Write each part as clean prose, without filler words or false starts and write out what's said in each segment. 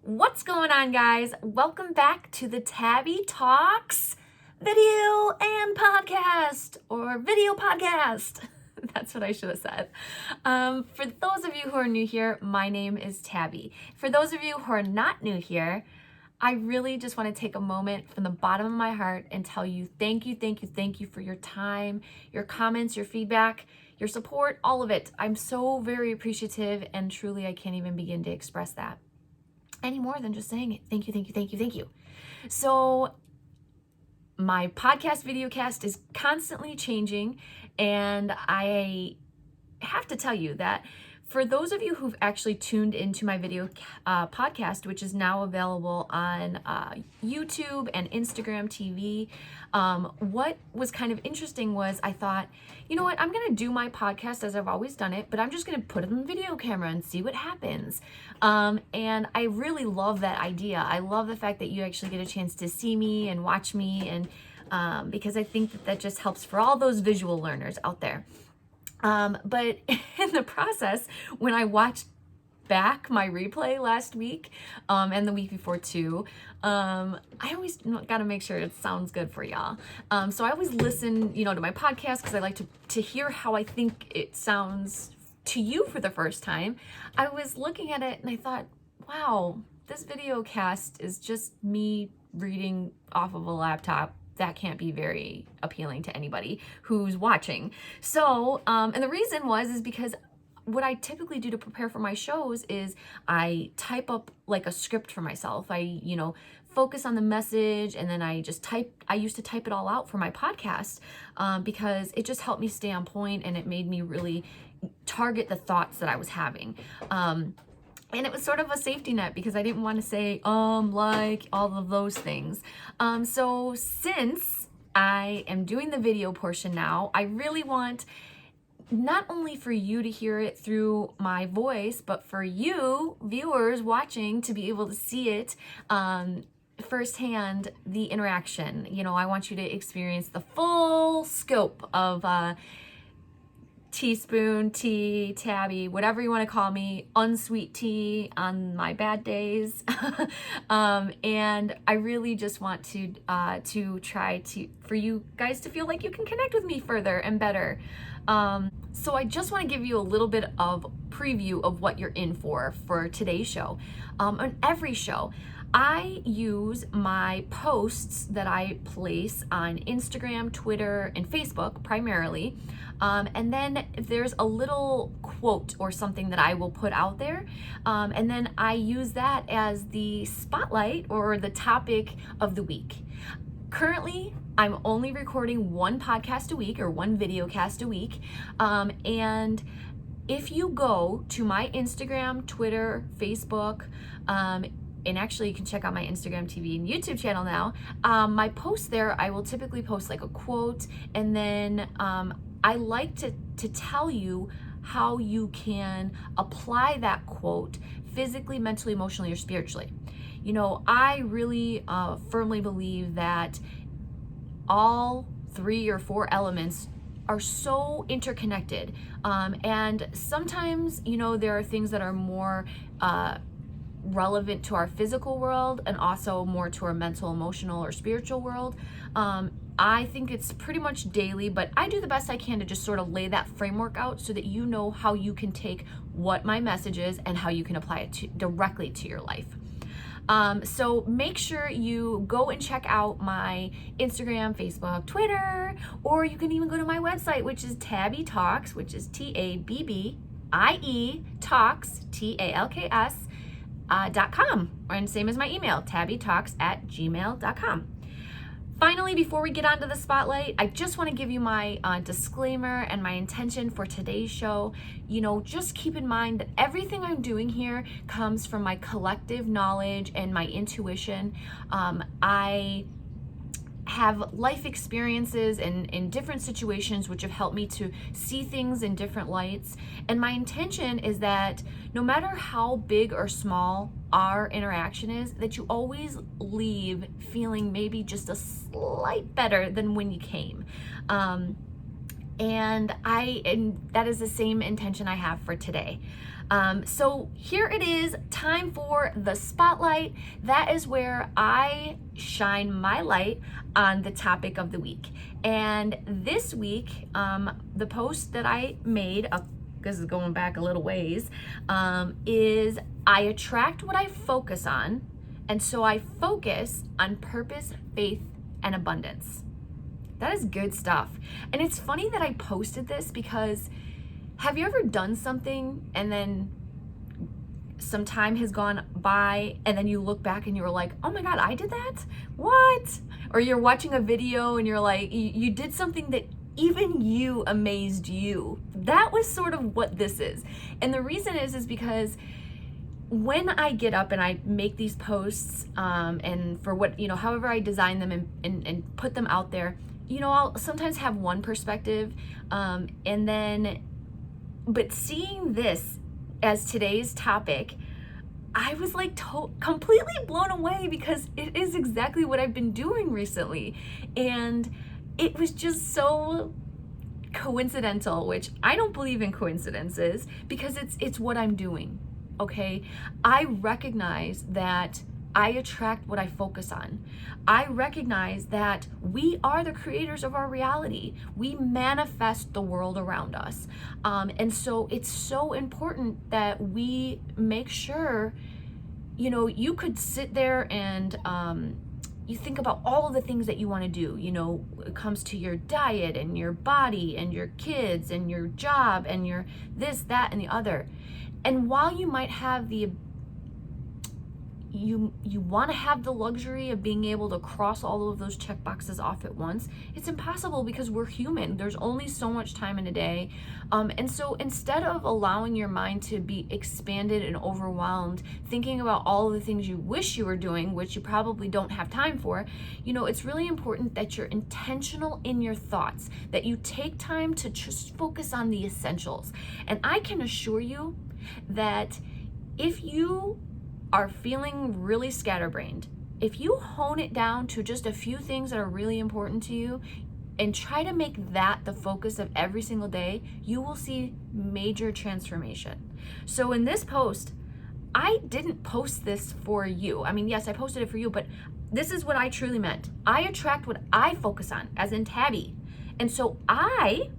What's going on, guys? Welcome back to the Tabbie Talks video and podcast, or video podcast. That's what I should have said. For those of you who are new here, my name is Tabbie. For those of you who are not new here, I really just want to take a moment from the bottom of my heart and tell you thank you for your time, your comments, your feedback, your support, all of it. I'm so very appreciative, and truly I can't even begin to express that any more than just saying it. Thank you. So my podcast Videocast is constantly changing, and I have to tell you that for those of you who've actually tuned into my video podcast, which is now available on YouTube and Instagram TV, what was kind of interesting was I thought, you know what, I'm going to do my podcast as I've always done it, but I'm just going to put it on video camera and see what happens. And I really love that idea. I love the fact that you actually get a chance to see me and watch me, and because I think that just helps for all those visual learners out there. But in the process, when I watched back my replay last week, and the week before too, I always got to make sure it sounds good for y'all. So I always listen, to my podcast because I like to hear how I think it sounds to you for the first time. I was looking at it and I thought, wow, this video cast is just me reading off of a laptop. That can't be very appealing to anybody who's watching. So, and the reason is because what I typically do to prepare for my shows is I type up like a script for myself. I, focus on the message, and then I used to type it all out for my podcast, because it just helped me stay on point, and it made me really target the thoughts that I was having. And it was sort of a safety net because I didn't want to say, like all of those things. So since I am doing the video portion now, I really want not only for you to hear it through my voice, but for you viewers watching to be able to see it firsthand, the interaction. I want you to experience the full scope of teaspoon, tea, Tabbie, whatever you want to call me, unsweet tea on my bad days. And I really just want to try for you guys to feel like you can connect with me further and better. So I just want to give you a little bit of preview of what you're in for today's show. On every show, I use my posts that I place on Instagram, Twitter, and Facebook primarily. And then there's a little quote or something that I will put out there. And then I use that as the spotlight or the topic of the week. Currently, I'm only recording one podcast a week or one videocast a week. And if you go to my Instagram, Twitter, Facebook, and actually you can check out my Instagram TV and YouTube channel now, my posts there, I will typically post like a quote, and then I like to tell you how you can apply that quote physically, mentally, emotionally, or spiritually. I really firmly believe that all 3 or 4 elements are so interconnected. And sometimes, there are things that are more relevant to our physical world and also more to our mental, emotional, or spiritual world. I think it's pretty much daily, but I do the best I can to just sort of lay that framework out so that you know how you can take what my message is and how you can apply it directly to your life. So make sure you go and check out my Instagram, Facebook, Twitter, or you can even go to my website, which is Tabbie Talks, which is TABBIE Talks, TALKS, .com, and same as my email, tabbietalks@gmail.com. Finally, before we get onto the spotlight, I just want to give you my disclaimer and my intention for today's show. Just keep in mind that everything I'm doing here comes from my collective knowledge and my intuition. I have life experiences in different situations which have helped me to see things in different lights. And my intention is that no matter how big or small our interaction is, that you always leave feeling maybe just a slight better than when you came. And that is the same intention I have for today. So here it is, time for the spotlight. That is where I shine my light on the topic of the week. And this week, the post that I made, because it's going back a little ways, is I attract what I focus on. And so I focus on purpose, faith, and abundance. That is good stuff. And it's funny that I posted this because have you ever done something and then some time has gone by and then you look back and you were like, oh my God, I did that? What? Or you're watching a video and you're like, you did something that even you amazed you. That was sort of what this is. And the reason is because when I get up and I make these posts, and for what, however I design them and put them out there, I'll sometimes have one perspective, but seeing this as today's topic, I was like completely blown away because it is exactly what I've been doing recently. And it was just so coincidental, which I don't believe in coincidences because it's what I'm doing. Okay. I recognize that I attract what I focus on. I recognize that we are the creators of our reality. We manifest the world around us. And so it's so important that we make sure, you could sit there and you think about all of the things that you want to do. It comes to your diet and your body and your kids and your job and your this, that, and the other. And while you might have you want to have the luxury of being able to cross all of those check boxes off at once, it's impossible because we're human. There's only so much time in a day. And so instead of allowing your mind to be expanded and overwhelmed, thinking about all of the things you wish you were doing, which you probably don't have time for, it's really important that you're intentional in your thoughts, that you take time to just focus on the essentials. And I can assure you that if you are feeling really scatterbrained, if you hone it down to just a few things that are really important to you and try to make that the focus of every single day, you will see major transformation. So in this post, I didn't post this for you. I mean, yes, I posted it for you, but this is what I truly meant. I attract what I focus on, as in Tabbie. And so I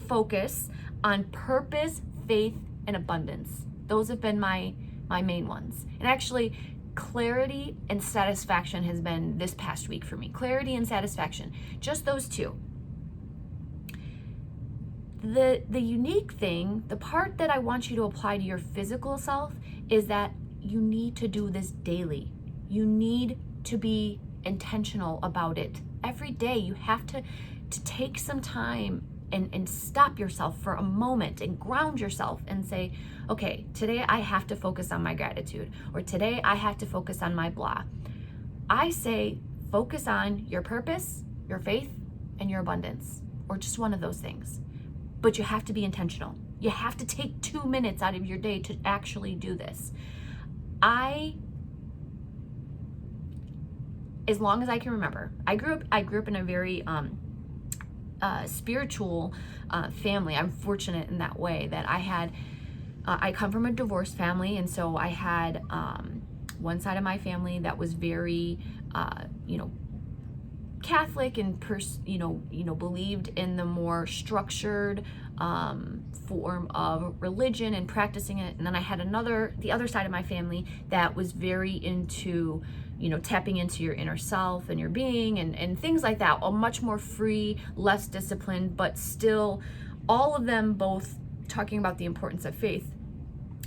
focus on purpose, faith, and abundance. Those have been my main ones. And actually, clarity and satisfaction has been this past week for me. Clarity and satisfaction, just those two. The unique thing, the part that I want you to apply to your physical self is that you need to do this daily. You need to be intentional about it. Every day you have to take some time and stop yourself for a moment and ground yourself and say, okay, today I have to focus on my gratitude, or today I have to focus on my blah. I say focus on your purpose, your faith, and your abundance, or just one of those things. But you have to be intentional. You have to take 2 minutes out of your day to actually do this. As long as I can remember, I grew up in a very spiritual family. I'm fortunate in that way that I come from a divorced family, and so I had one side of my family that was very Catholic and believed in the more structured form of religion and practicing it. And then I had the other side of my family that was very into tapping into your inner self and your being and things like that. A much more free, less disciplined, but still all of them both talking about the importance of faith.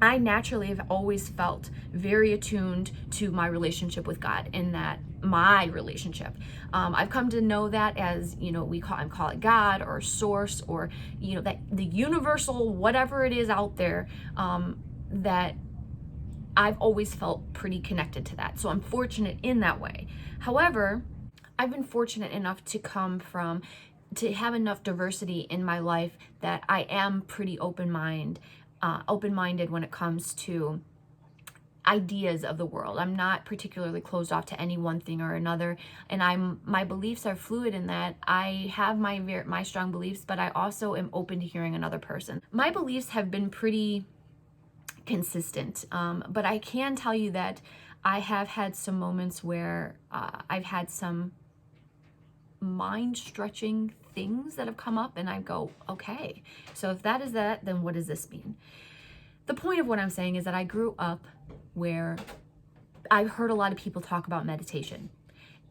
I naturally have always felt very attuned to my relationship with God, in that my relationship. I've come to know that as, I call it God or source, or, that the universal, whatever it is out there, that I've always felt pretty connected to that. So I'm fortunate in that way. However, I've been fortunate enough to have enough diversity in my life that I am pretty open-minded when it comes to ideas of the world. I'm not particularly closed off to any one thing or another, and my beliefs are fluid in that I have my strong beliefs, but I also am open to hearing another person. My beliefs have been pretty consistent, but I can tell you that I have had some moments where I've had some mind-stretching things that have come up, and I go, okay, so if that is that, then what does this mean? The point of what I'm saying is that I grew up where I've heard a lot of people talk about meditation,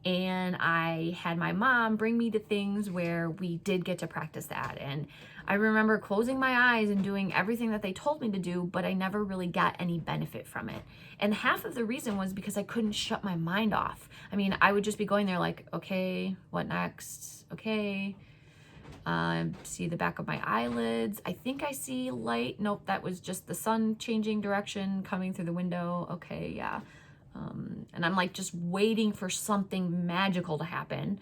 and I had my mom bring me to things where we did get to practice that, and I remember closing my eyes and doing everything that they told me to do, but I never really got any benefit from it. And half of the reason was because I couldn't shut my mind off. I mean, I would just be going there like, okay, what next? Okay. See the back of my eyelids. I think I see light. Nope, that was just the sun changing direction coming through the window. Okay, yeah. And I'm like just waiting for something magical to happen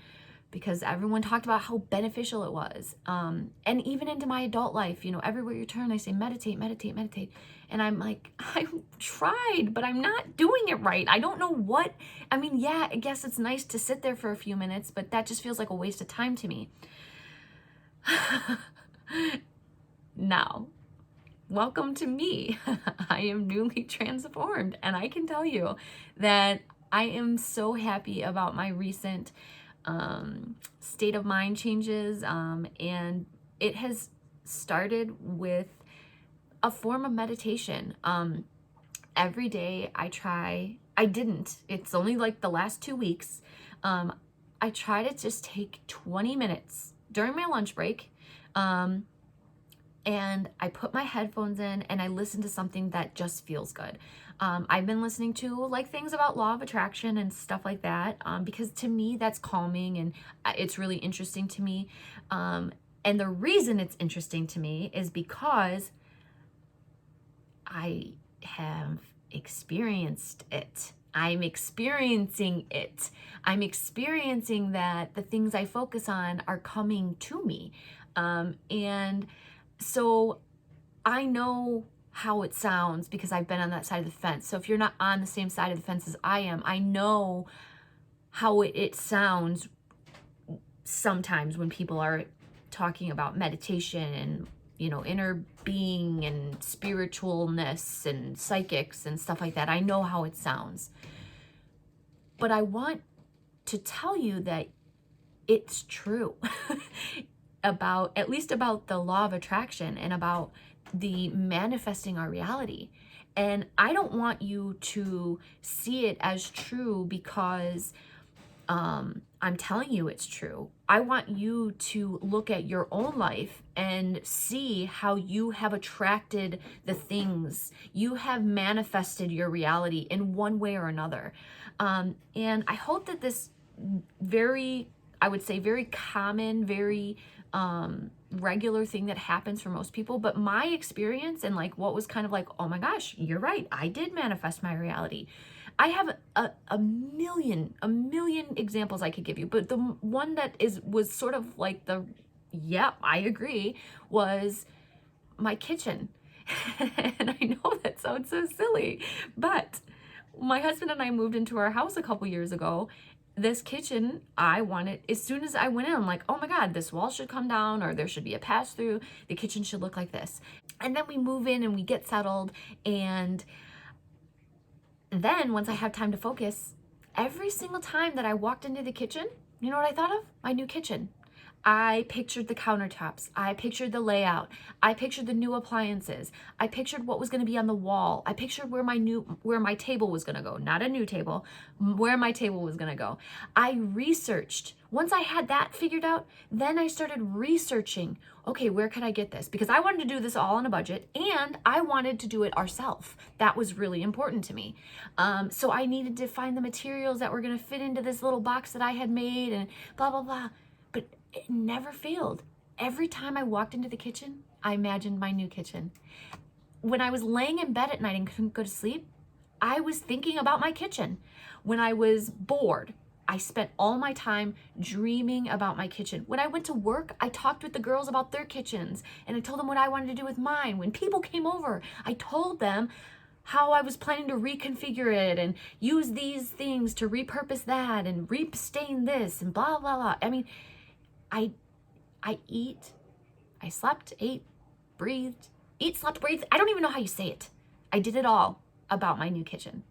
because everyone talked about how beneficial it was. And even into my adult life, everywhere you turn, they say meditate, meditate, meditate. And I'm like, I tried, but I'm not doing it right. I don't know what. I mean, yeah, I guess it's nice to sit there for a few minutes, but that just feels like a waste of time to me. Now, welcome to me. I am newly transformed, and I can tell you that I am so happy about my recent state of mind changes, and it has started with a form of meditation. Every day it's only like the last 2 weeks, I try to just take 20 minutes during my lunch break, and I put my headphones in and I listen to something that just feels good. I've been listening to like things about law of attraction and stuff like that, because to me that's calming and it's really interesting to me. And the reason it's interesting to me is because I have experienced it. I'm experiencing it. I'm experiencing that the things I focus on are coming to me. And so I know how it sounds because I've been on that side of the fence. So if you're not on the same side of the fence as I am, I know how it sounds sometimes when people are talking about meditation and inner being and spiritualness and psychics and stuff like that. I know how it sounds. But I want to tell you that it's true at least about the law of attraction and about the manifesting our reality. And I don't want you to see it as true because I'm telling you it's true. I want you to look at your own life and see how you have attracted the things. You have manifested your reality in one way or another. And I hope that this very common, very regular thing that happens for most people, but my experience and like what was kind of like, oh my gosh, you're right, I did manifest my reality. I have a million examples I could give you, but the one that was sort of like I agree, was my kitchen. And I know that sounds so silly, but my husband and I moved into our house a couple years ago. This kitchen, I wanted, as soon as I went in, I'm like, oh my God, this wall should come down, or there should be a pass through. The kitchen should look like this. And then we move in and we get settled, and then once I have time to focus, every single time that I walked into the kitchen, you know what I thought of? My new kitchen. I pictured the countertops. I pictured the layout. I pictured the new appliances. I pictured what was going to be on the wall. I pictured where my table was going to go. Not a new table, where my table was going to go. I researched. Once I had that figured out, then I started researching, okay, where could I get this? Because I wanted to do this all on a budget, and I wanted to do it ourselves. That was really important to me. So I needed to find the materials that were going to fit into this little box that I had made and blah, blah, blah. But it never failed. Every time I walked into the kitchen, I imagined my new kitchen. When I was laying in bed at night and couldn't go to sleep, I was thinking about my kitchen. When I was bored, I spent all my time dreaming about my kitchen. When I went to work, I talked with the girls about their kitchens, and I told them what I wanted to do with mine. When people came over, I told them how I was planning to reconfigure it and use these things to repurpose that and restain this and blah, blah, blah. I mean, I eat, I slept, ate, breathed, eat, slept, breathed. I don't even know how you say it. I did it all about my new kitchen.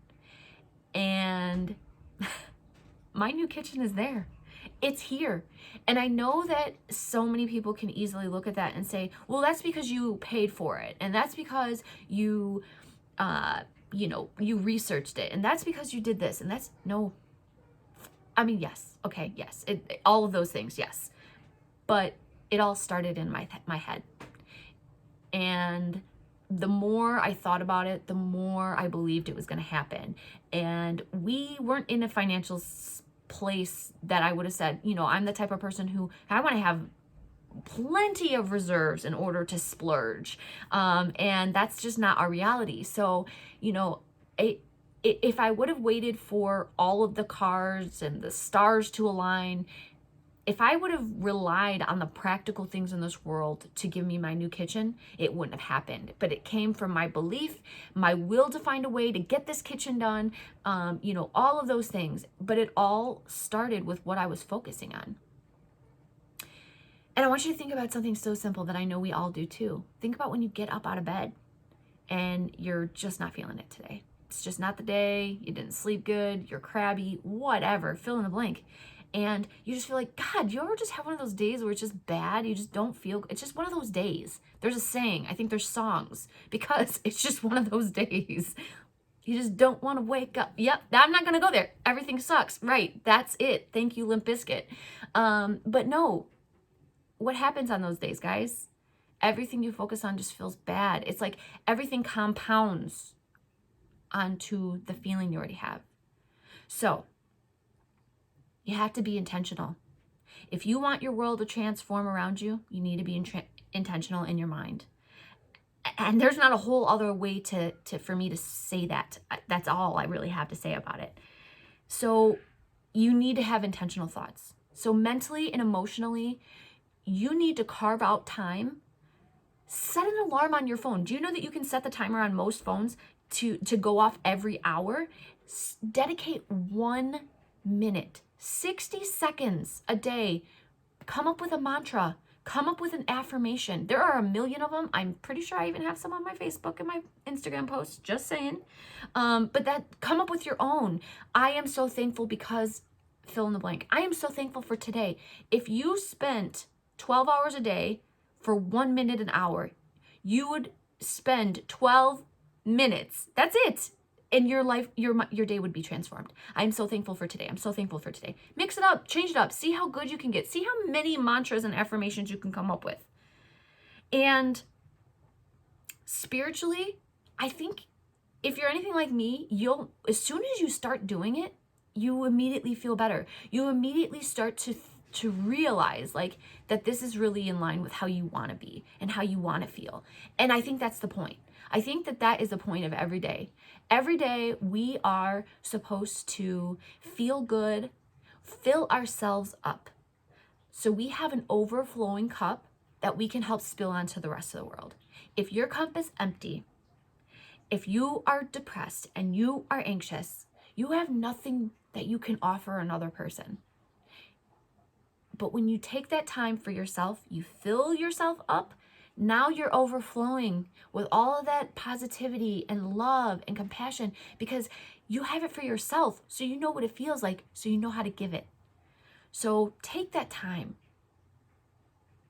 And my new kitchen is there. It's here. And I know that so many people can easily look at that and say, well, that's because you paid for it. And that's because you you researched it. And that's because you did this. And that's, no. I mean, yes. Okay, yes. All of those things, yes. But it all started in my head. And the more I thought about it, the more I believed it was going to happen. And we weren't in a financial place that I would have said, I'm the type of person who I want to have plenty of reserves in order to splurge. And that's just not our reality. So, if I would have waited for all of the cards and the stars to align, if I would have relied on the practical things in this world to give me my new kitchen, it wouldn't have happened. But it came from my belief, my will to find a way to get this kitchen done, all of those things. But it all started with what I was focusing on. And I want you to think about something so simple that I know we all do too. Think about when you get up out of bed and you're just not feeling it today. It's just not the day. You didn't sleep good. You're crabby, whatever, fill in the blank. And you just feel like, God, you ever just have one of those days where it's just bad? You just don't feel, it's just one of those days. There's a saying, I think there's songs, because it's just one of those days. You just don't want to wake up. Yep, I'm not going to go there. Everything sucks. Right, that's it. Thank you, Limp Bizkit. But no, what happens on those days, guys? Everything you focus on just feels bad. It's like everything compounds onto the feeling you already have. So, you have to be intentional. If you want your world to transform around you, you need to be intentional in your mind. And there's not a whole other way for me to say that. That's all I really have to say about it. So you need to have intentional thoughts. So mentally and emotionally, you need to carve out time. Set an alarm on your phone. Do you know that you can set the timer on most phones to go off every hour? Dedicate 1 minute. 60 seconds a day. Come up with a mantra. Come up with an affirmation. There are a million of them. I'm pretty sure I even have some on my Facebook and my Instagram posts, just saying. But come up with your own. I am so thankful because, fill in the blank. I am so thankful for today. If you spent 12 hours a day for 1 minute an hour, you would spend 12 minutes. That's it. And your life, your day would be transformed. I'm so thankful for today. I'm so thankful for today. Mix it up, change it up. See how good you can get. See how many mantras and affirmations you can come up with. And spiritually, I think if you're anything like me, as soon as you start doing it, you immediately feel better. You immediately start to realize that this is really in line with how you want to be and how you want to feel. And I think that's the point. I think that is the point of every day. Every day we are supposed to feel good, fill ourselves up. So we have an overflowing cup that we can help spill onto the rest of the world. If your cup is empty, if you are depressed and you are anxious, you have nothing that you can offer another person. But when you take that time for yourself, you fill yourself up, now you're overflowing with all of that positivity and love and compassion because you have it for yourself. So you know what it feels like, so you know how to give it. So take that time.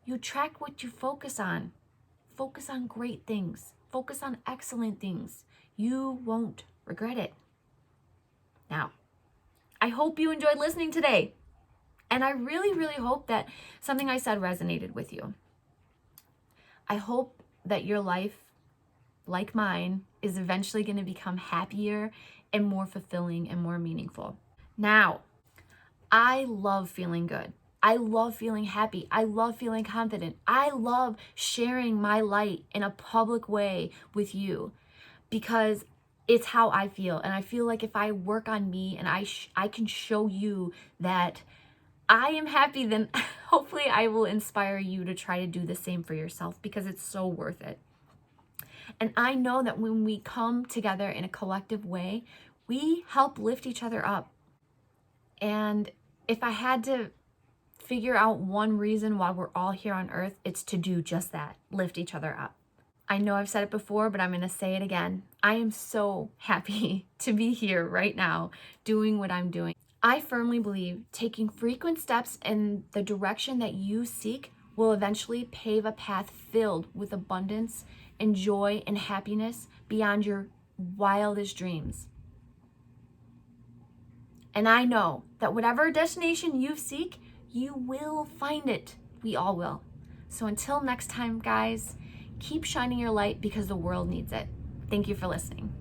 You track what you focus on. Focus on great things. Focus on excellent things. You won't regret it. Now, I hope you enjoyed listening today. And I really, really hope that something I said resonated with you. I hope that your life, like mine, is eventually going to become happier and more fulfilling and more meaningful. Now, I love feeling good. I love feeling happy. I love feeling confident. I love sharing my light in a public way with you because it's how I feel. And I feel like if I work on me and I can show you that I am happy, then hopefully I will inspire you to try to do the same for yourself because it's so worth it. And I know that when we come together in a collective way, we help lift each other up. And if I had to figure out one reason why we're all here on earth, it's to do just that, lift each other up. I know I've said it before, but I'm going to say it again. I am so happy to be here right now doing what I'm doing. I firmly believe taking frequent steps in the direction that you seek will eventually pave a path filled with abundance and joy and happiness beyond your wildest dreams. And I know that whatever destination you seek, you will find it. We all will. So until next time, guys, keep shining your light because the world needs it. Thank you for listening.